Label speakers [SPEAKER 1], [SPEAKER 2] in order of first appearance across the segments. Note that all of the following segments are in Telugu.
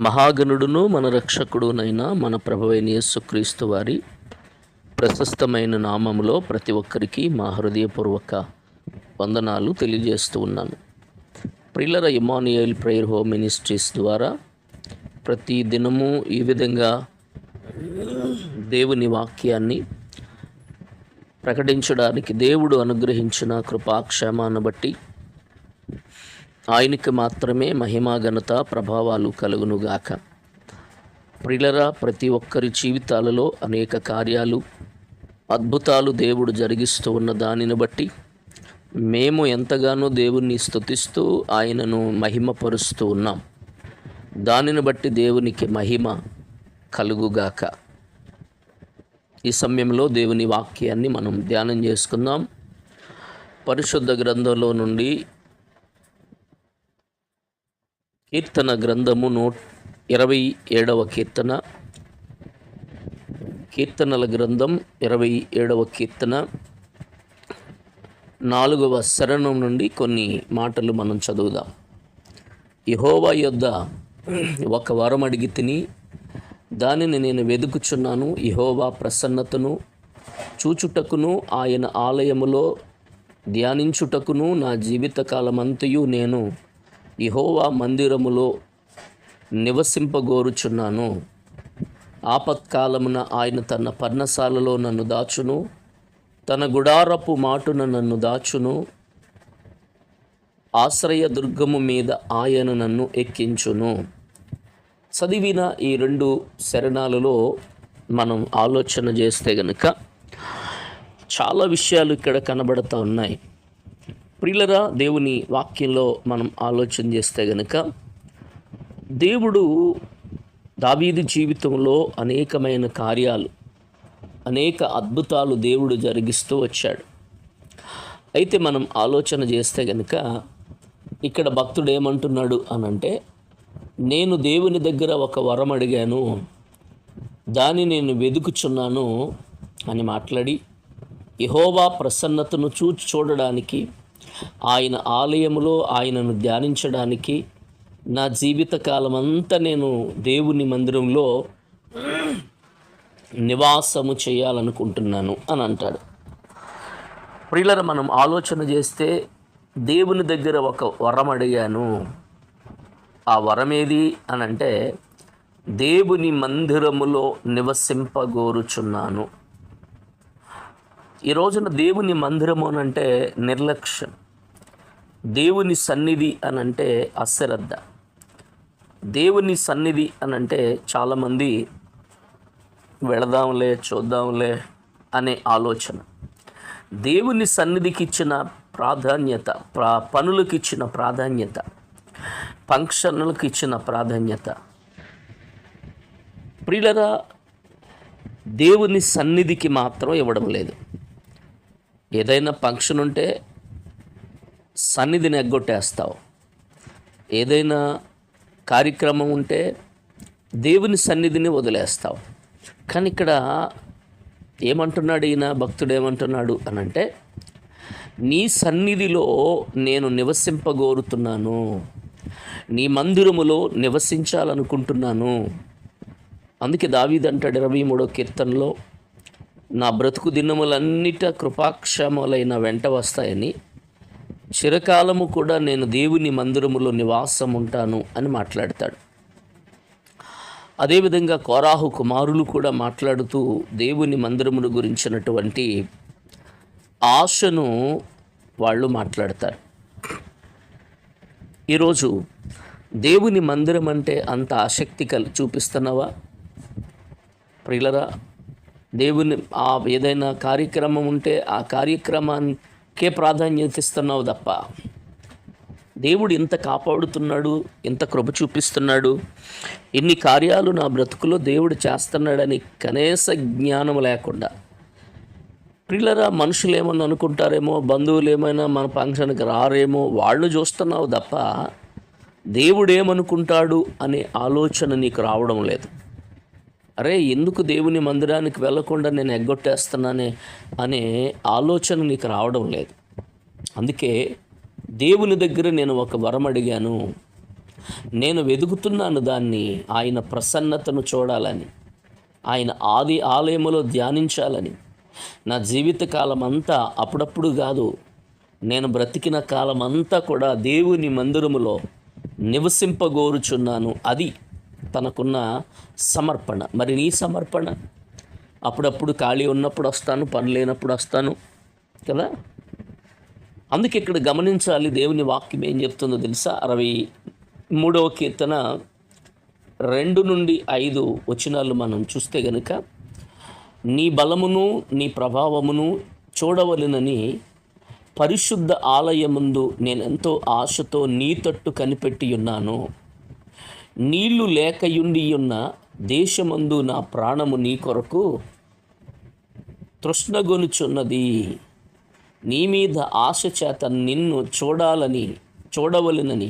[SPEAKER 1] మహాగణుడును మన రక్షకుడునైన మన ప్రభువైన యేసుక్రీస్తు వారి ప్రశస్తమైన నామములో ప్రతి ఒక్కరికి మా హృదయపూర్వక వందనాలు తెలియజేస్తూ ఉన్నాను. ప్రియులరా, ఇమ్మానుయేల్ ప్రేయర్ హోమ్ మినిస్ట్రీస్ ద్వారా ప్రతి దినము ఈ విధంగా దేవుని వాక్యాన్ని ప్రకటించడానికి దేవుడు అనుగ్రహించిన కృపాక్షేమాన్ని బట్టి ఆయనకి మాత్రమే మహిమా ఘనత ప్రభావాలు కలుగునుగాక. ప్రియులరా, ప్రతి ఒక్కరి జీవితాలలో అనేక కార్యాలు అద్భుతాలు దేవుడు జరిగిస్తూ ఉన్న దానిని బట్టి మేము ఎంతగానో దేవుణ్ణి స్తుతిస్తూ ఆయనను మహిమపరుస్తూ ఉన్నాం. దానిని బట్టి దేవునికి మహిమ కలుగుగాక. ఈ సమయంలో దేవుని వాక్యాన్ని మనం ధ్యానం చేసుకుందాం. పరిశుద్ధ గ్రంథంలో నుండి కీర్తన గ్రంథము 27వ కీర్తన, కీర్తనల గ్రంథం 27వ కీర్తన 4వ శరణం నుండి కొన్ని మాటలు మనం చదువుదాం. యెహోవా యొద్ద ఒక వరం అడిగి తిని దానిని నేను వెదుకుచున్నాను. యెహోవా ప్రసన్నతను చూచుటకును ఆయన ఆలయములో ధ్యానించుటకును నా జీవితకాలమంతయు నేను యెహోవా మందిరములో నివసింపగోరుచున్నాను. ఆపత్కాలమున ఆయన తన పర్ణశాలలో నన్ను దాచును, తన గుడారపు మాటున నన్ను దాచును. ఆశ్రయ దుర్గము మీద ఆయన నన్ను ఎక్కించును. చదివిన ఈ 2 శరణాలలో మనం ఆలోచన చేస్తే గనుక చాలా విషయాలు ఇక్కడ కనబడుతూ ఉన్నాయి. ప్రియులరా, దేవుని వాక్యంలో మనం ఆలోచన చేస్తే గనుక దేవుడు దావీదు జీవితంలో అనేకమైన కార్యాలు, అనేక అద్భుతాలు దేవుడు జరిగిస్తూ వచ్చాడు. అయితే మనం ఆలోచన చేస్తే గనుక ఇక్కడ భక్తుడు ఏమంటున్నాడు అనంటే, నేను దేవుని దగ్గర ఒక వరం అడిగాను, దాన్ని నేను వెదుకుచున్నాను అని మాట్లాడి యెహోవా ప్రసన్నతను చూడడానికి, ఆయన ఆలయములో ఆయనను ధ్యానించడానికి నా జీవితకాలం అంతా నేను దేవుని మందిరంలో నివాసము చేయాలనుకుంటున్నాను అని అంటాడు. ప్రియులరా, మనం ఆలోచన చేస్తే దేవుని దగ్గర ఒక వరం అడిగాను. ఆ వరం ఏది అనంటే, దేవుని మందిరములో నివసింపగోరుచున్నాను. ఈ రోజున దేవుని మందిరము అనంటే నిర్లక్ష్యం, దేవుని సన్నిధి అనంటే అశ్రద్ధ. దేవుని సన్నిధి అనంటే చాలామంది వెళదాంలే చూద్దాంలే అనే ఆలోచన. దేవుని సన్నిధికి ఇచ్చిన ప్రాధాన్యత, పనులకు ఇచ్చిన ప్రాధాన్యత, ఫంక్షన్లకు ఇచ్చిన ప్రాధాన్యత. ప్రియులరా, దేవుని సన్నిధికి మాత్రం ఇవ్వడం లేదు. ఏదైనా ఫంక్షన్ ఉంటే సన్నిధిని ఎగ్గొట్టేస్తావు. ఏదైనా కార్యక్రమం ఉంటే దేవుని సన్నిధిని వదిలేస్తావు. కానీ ఇక్కడ ఏమంటున్నాడు ఈయన భక్తుడు, ఏమంటున్నాడు అనంటే, నీ సన్నిధిలో నేను నివసింపగోరుతున్నాను, నీ మందిరములో నివసించాలనుకుంటున్నాను. అందుకే దావీదు అంటాడు 23వ కీర్తనలో, నా బ్రతుకు దినములన్నిట కృపాక్షేమాలైన వెంట వస్తాయని, చిరకాలము కూడా నేను దేవుని మందిరములో నివాసం ఉంటాను అని మాట్లాడతాడు. అదేవిధంగా కోరాహు కుమారులు కూడా మాట్లాడుతూ దేవుని మందిరమును గురించినటువంటి ఆశను వాళ్ళు మాట్లాడతారు. ఈరోజు దేవుని మందిరం అంటే అంత ఆసక్తి చూపిస్తున్నావా? ప్రియులరా, దేవుని ఏదైనా కార్యక్రమం ఉంటే ఆ కార్యక్రమానికే ప్రాధాన్యత ఇస్తున్నావు తప్ప, దేవుడు ఇంత కాపాడుతున్నాడు, ఇంత కృప చూపిస్తున్నాడు, ఇన్ని కార్యాలు నా బ్రతుకులో దేవుడు చేస్తున్నాడని కనీస జ్ఞానం లేకుండా, ప్రియులరా, మనుషులు ఏమన్నా అనుకుంటారేమో, బంధువులు ఏమైనా మన ఫంక్షన్కి రారేమో, వాళ్ళు చూస్తున్నావు తప్ప దేవుడు ఏమనుకుంటాడు అనే ఆలోచన నీకు రావడం లేదు. అరే, ఎందుకు దేవుని మందిరానికి వెళ్ళకుండా నేను ఎగ్గొట్టేస్తున్నానే అనే ఆలోచన నీకు రావడం లేదు. అందుకే దేవుని దగ్గర నేను ఒక వరం అడిగాను, నేను వెదుకుతున్నాను దాన్ని, ఆయన ప్రసన్నతను చూడాలని, ఆయన ఆది ఆలయములో ధ్యానించాలని. నా జీవితకాలం అంతా, అప్పుడప్పుడు కాదు, నేను బ్రతికిన కాలం అంతా కూడా దేవుని మందిరములో నివసింపగోరుచున్నాను. అది తనకున్న సమర్పణ. మరి నీ సమర్పణ? అప్పుడప్పుడు ఖాళీ ఉన్నప్పుడు వస్తాను, పని లేనప్పుడు వస్తాను కదా. అందుకే ఇక్కడ గమనించాలి, దేవుని వాక్యం ఏం చెప్తుందో తెలుసా? 63వ కీర్తన 2 నుండి 5 వచనాలు మనం చూస్తే గనుక, నీ బలమును నీ ప్రభావమును చూడవలెనని పరిశుద్ధ ఆలయముందు నేనెంతో ఆశతో నీ తట్టు కనిపెట్టి ఉన్నాను. నీళ్లు లేకయుండి ఉన్న దేశమందు నా ప్రాణము నీ కొరకు తృష్ణగొనుచున్నది. నీ మీద ఆశ చేత నిన్ను చూడవలెనని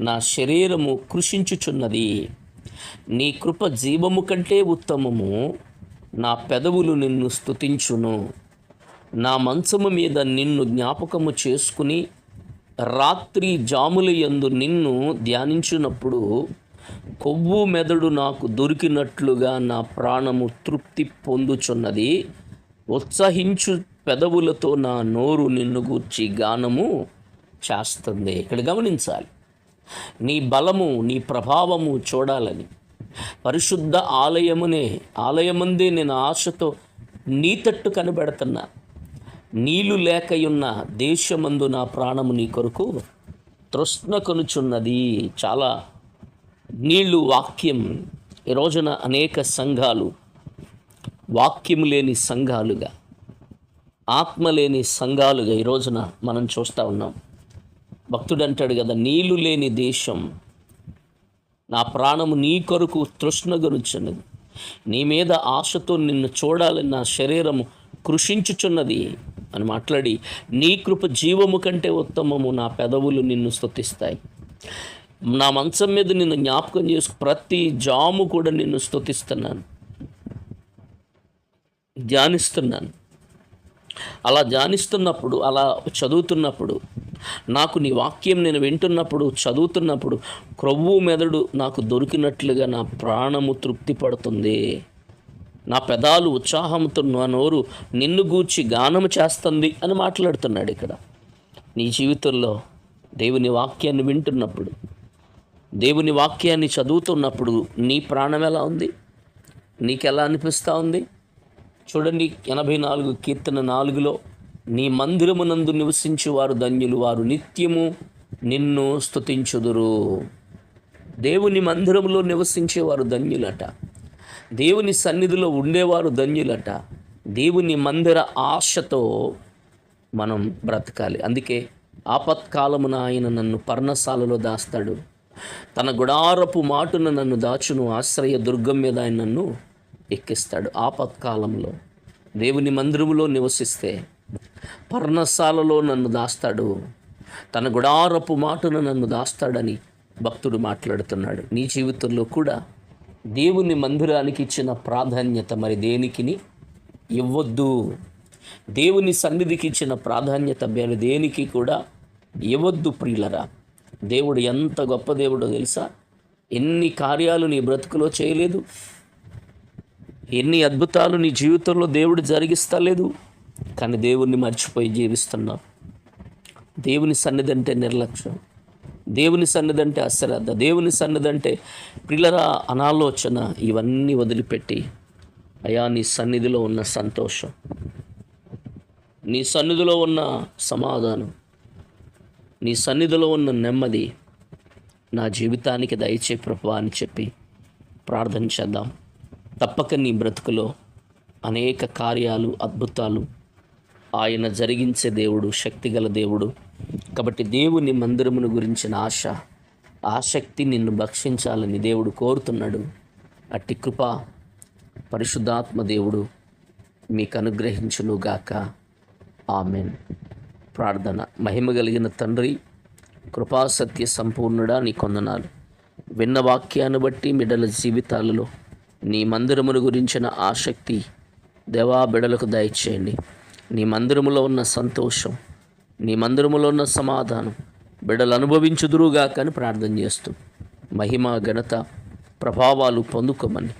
[SPEAKER 1] నా శరీరము కృషించుచున్నది. నీ కృప జీవము కంటే ఉత్తమము, నా పెదవులు నిన్ను స్తుతించును. నా మంచము మీద నిన్ను జ్ఞాపకము చేసుకుని రాత్రి జాములయందు నిన్ను ధ్యానించినప్పుడు కొవ్వు మెదడు నాకు దొరికినట్లుగా నా ప్రాణము తృప్తి పొందుచున్నది. ఉత్సహించు పెదవులతో నా నోరు నిన్ను గూర్చి గానము చేస్తుంది. ఇక్కడ గమనించాలి, నీ బలము నీ ప్రభావము చూడాలని పరిశుద్ధ ఆలయముందే నేను ఆశతో నీ తట్టు కనబెడుతున్నా. నీళ్లు లేకయున్న దేశమందు నా ప్రాణము నీ కొరకు తృష్ణ కొనుచున్నది. చాలా నీళ్ళు, వాక్యం. ఈ రోజున అనేక సంఘాలు వాక్యం లేని సంఘాలుగా, ఆత్మ లేని సంఘాలుగా ఈ రోజున మనం చూస్తూ ఉన్నాం. భక్తుడు అంటాడు కదా, నీళ్లు లేని దేశం, నా ప్రాణము నీ కొరకు తృష్ణగొనుచున్నది. నీ మీద ఆశతో నిన్ను చూడాలని నా శరీరము కృషించుచున్నది అని మాట్లాడి, నీ కృప జీవము కంటే ఉత్తమము, నా పెదవులు నిన్ను స్తుతిస్తాయి. నా మంచం మీద నిన్ను జ్ఞాపకం చేసుకు ప్రతి జాము కూడా నిన్ను స్తుతిస్తున్నాను, ధ్యానిస్తున్నాను. అలా ధ్యానిస్తున్నప్పుడు, అలా చదువుతున్నప్పుడు, నాకు నీ వాక్యం నేను వింటున్నప్పుడు, చదువుతున్నప్పుడు క్రొవ్వు మెదడు నాకు దొరికినట్లుగా నా ప్రాణము తృప్తి పడుతుంది. నా పెదాలు ఉత్సాహంతో, నా నోరు నిన్ను గూర్చి గానము చేస్తుంది అని మాట్లాడుతున్నాడు ఇక్కడ. నీ జీవితంలో దేవుని వాక్యాన్ని వింటున్నప్పుడు, దేవుని వాక్యాన్ని చదువుతున్నప్పుడు నీ ప్రాణం ఎలా ఉంది? నీకెలా అనిపిస్తూ ఉంది? చూడండి, 84 కీర్తన 4లో, నీ మందిరమునందు నివసించు వారు ధన్యులు, వారు నిత్యము నిన్ను స్తుతించుదురు. దేవుని మందిరంలో నివసించేవారు ధన్యులట. దేవుని సన్నిధిలో ఉండేవారు ధన్యులట. దేవుని మందిర ఆశతో మనం బ్రతకాలి. అందుకే ఆపత్కాలమున ఆయన నన్ను పర్ణశాలలో దాస్తాడు, తన గుడారపు మాటున నన్ను దాచును, ఆశ్రయ దుర్గం మీద ఆయన నన్ను ఎక్కిస్తాడు. ఆపత్కాలంలో దేవుని మందిరములో నివసిస్తే పర్ణశాలలో నన్ను దాస్తాడు, తన గుడారపు మాటున నన్ను దాస్తాడని భక్తుడు మాట్లాడుతున్నాడు. నీ జీవితంలో కూడా దేవుని మందిరానికి ఇచ్చిన ప్రాధాన్యత మరి దేనికిని ఇవ్వద్దు. దేవుని సన్నిధికి ఇచ్చిన ప్రాధాన్యత వేరే దేనికి కూడా ఇవ్వద్దు ప్రియులరా. దేవుడు ఎంత గొప్ప దేవుడో తెలుసా? ఎన్ని కార్యాలు నీ బ్రతుకులో చేయలేదు, ఎన్ని అద్భుతాలు నీ జీవితంలో దేవుడు జరిగిస్తలేదు, కానీ దేవుణ్ణి మర్చిపోయి జీవిస్తున్నావు. దేవుని సన్నిధి అంటే నిర్లక్ష్యం, దేవుని సన్నిధి అంటే అశ్రద్ధ, దేవుని సన్నిధి అంటే ప్రియులరా అనాలోచన. ఇవన్నీ వదిలిపెట్టి, అయా నీ సన్నిధిలో ఉన్న సంతోషం, నీ సన్నిధిలో ఉన్న సమాధానం, నీ సన్నిధిలో ఉన్న నెమ్మది నా జీవితానికి దయచే ప్రభువా అని చెప్పి ప్రార్థన చేద్దాం. తప్పక నీ బ్రతుకులో అనేక కార్యాలు, అద్భుతాలు ఆయన జరిగించే దేవుడు, శక్తిగల దేవుడు. కాబట్టి దేవుని మందిరమును గురించిన ఆసక్తి నిన్ను భక్షించాలని దేవుడు కోరుతున్నాడు. అట్టి కృప పరిశుద్ధాత్మ దేవుడు మీకు అనుగ్రహించునుగాక. ఆమెన్. ప్రార్థన. మహిమ కలిగిన తండ్రి, కృపాసత్య సంపూర్ణుడా, నీ కొందనాలు. విన్న వాక్యాన్ని బట్టి బిడ్డల జీవితాలలో నీ మందిరమును గురించిన ఆసక్తి దేవా బిడ్డలకు దయచేయండి. నీ మందిరములో ఉన్న సంతోషం, నీ మందిరములో ఉన్న సమాధానం, బిడ్డలు అనుభవించుదురుగా కానీ ప్రార్థన చేస్తూ మహిమ ఘనత ప్రభావాలు పొందుకోమని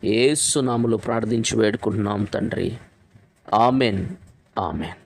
[SPEAKER 1] యేసు నామములో ప్రార్థించి వేడుకుంటున్నాం తండ్రి. ఆమెన్. ఆమెన్.